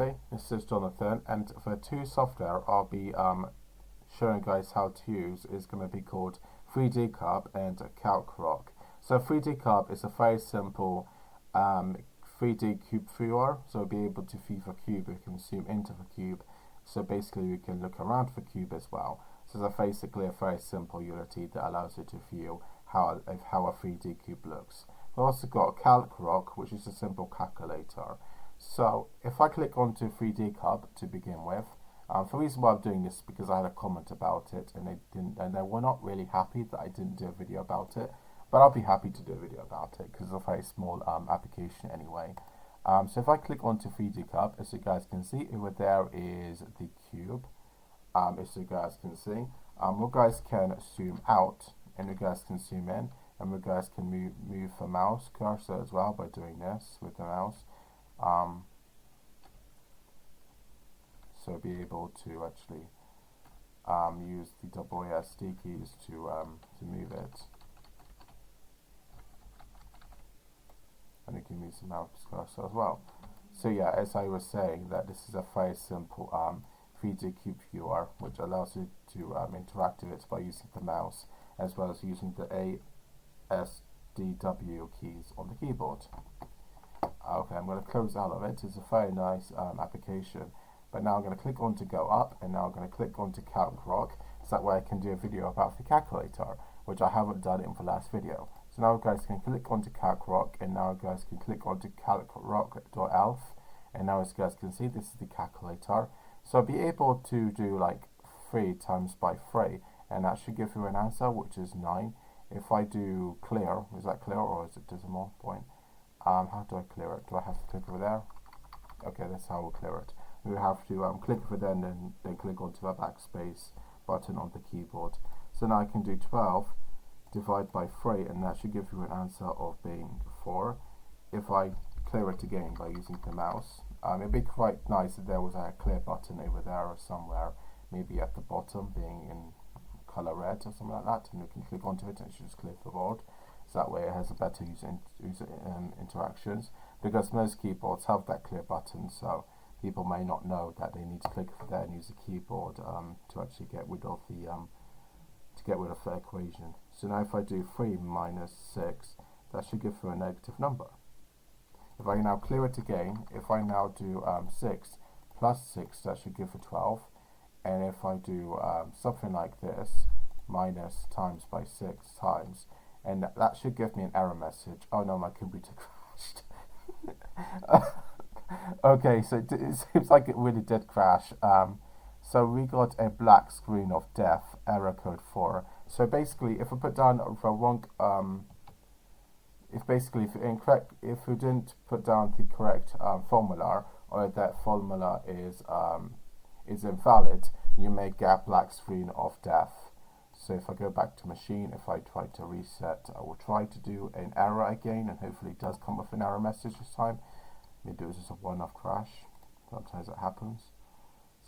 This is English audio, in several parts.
everybody, this is Jonathan, and the two software I'll be showing guys how to use is going to be called 3D Cub and CalcRocc. So 3D Cub is a very simple 3D cube viewer, so we'll be able to view the cube, we can zoom into the cube, so basically we can look around the cube as well. So it's basically a very simple utility that allows you to view how a 3D cube looks. We've also got CalcRocc, which is a simple calculator. So if I click onto 3D Cub to begin with, the reason why I'm doing this is because I had a comment about it and they were not really happy that I didn't do a video about it, but I'll be happy to do a video about it because it's a very small application anyway. So if I click onto 3D Cub, as you guys can see, over there is the cube, as you guys can see. You guys can zoom out and you guys can zoom in, and you guys can move the mouse cursor as well by doing this with the mouse. So be able to actually use the WASD keys to move it, and you can use the mouse cursor as well. So yeah, as I was saying, that this is a very simple 3D cube viewer which allows you to interact with it by using the mouse as well as using the ASDW keys on the keyboard. Okay, I'm going to close out of it. It's a very nice application. But now I'm going to click on to go up, and now I'm going to click on to CalcRocc, so that way I can do a video about the calculator, which I haven't done in the last video. So now you guys can click onto CalcRocc, and now you guys can click onto calcrocc.elf, and now as you guys can see, this is the calculator. So I'll be able to do like 3 times by 3, and that should give you an answer, which is 9. If I do clear, is that clear or is it decimal point? How do I clear it? Do I have to click over there? Okay, that's how we'll clear it. We have to click over there and then click onto the backspace button on the keyboard. So now I can do 12 divided by 3, and that should give you an answer of being 4. If I clear it again by using the mouse, it'd be quite nice if there was a clear button over there or somewhere, maybe at the bottom being in color red or something like that, and you can click onto it and it should just clear the board. So that way it has a better user interactions, because most keyboards have that clear button, so people may not know that they need to click there and use the keyboard to actually get rid of the equation. So now if I do 3 minus 6, that should give you a negative number. If I now clear it again, if I now do 6 plus 6, that should give a 12. And if I do something like this, minus times by 6 times, and that should give me an error message. Oh no, my computer crashed. Okay, so it seems like it really did crash. So we got a black screen of death, error code 4. So basically, if we put down the wrong, if you didn't put down the correct formula, or that formula is invalid, you may get a black screen of death. So if I go back to machine, if I try to reset, I will try to do an error again, and hopefully it does come with an error message this time. Maybe it was just a one-off crash. Sometimes it happens.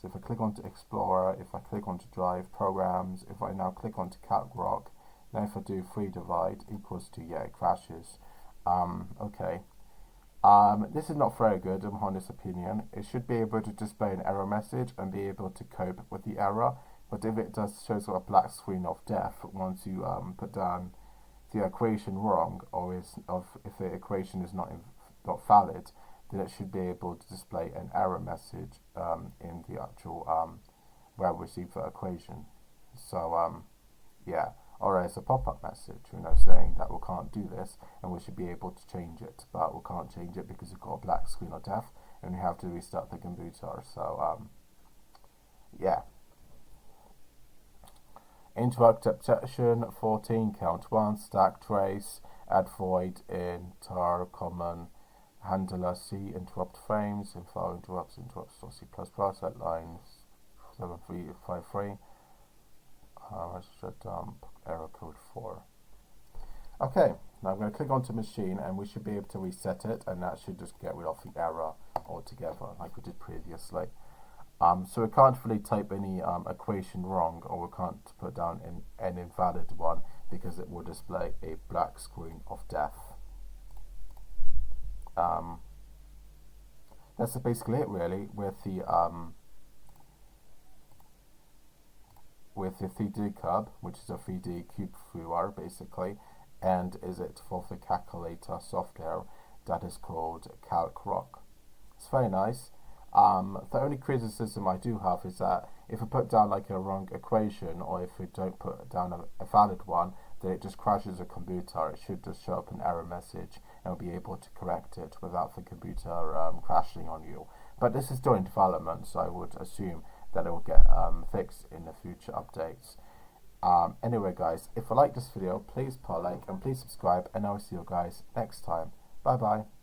So if I click onto Explorer, if I click onto Drive, Programs, if I now click onto CalcRocc, then if I do 3 divide equals to, yeah, it crashes. Okay. This is not very good, in my honest opinion. It should be able to display an error message and be able to cope with the error. But if it does show sort of a black screen of death once you put down the equation wrong, or if the equation is not valid, then it should be able to display an error message in the actual where we receive the equation. So yeah, or as a pop-up message, saying that we can't do this and we should be able to change it, but we can't change it because we've got a black screen of death and we have to restart the computer. So yeah. Interact detection 14, count 1, stack trace, add void, inter, common, handler C, interrupt frames, info interrupts, C++, at line 7353, register dump, error code 4. Okay, now I'm going to click onto machine and we should be able to reset it, and that should just get rid of the error altogether like we did previously. So we can't really type any equation wrong, or we can't put down an invalid one because it will display a black screen of death. that's basically it really with the 3D cub, which is a 3D cube viewer basically, and is it for the calculator software that is called CalcRocc. It's very nice. The only criticism I do have is that if I put down like a wrong equation, or if we don't put down a valid one, then it just crashes the computer. It should just show up an error message and we'll be able to correct it without the computer crashing on you. But this is still in development, so I would assume that it will get fixed in the future updates. Anyway guys, if you like this video, please put a like and please subscribe, and I'll see you guys next time. Bye bye.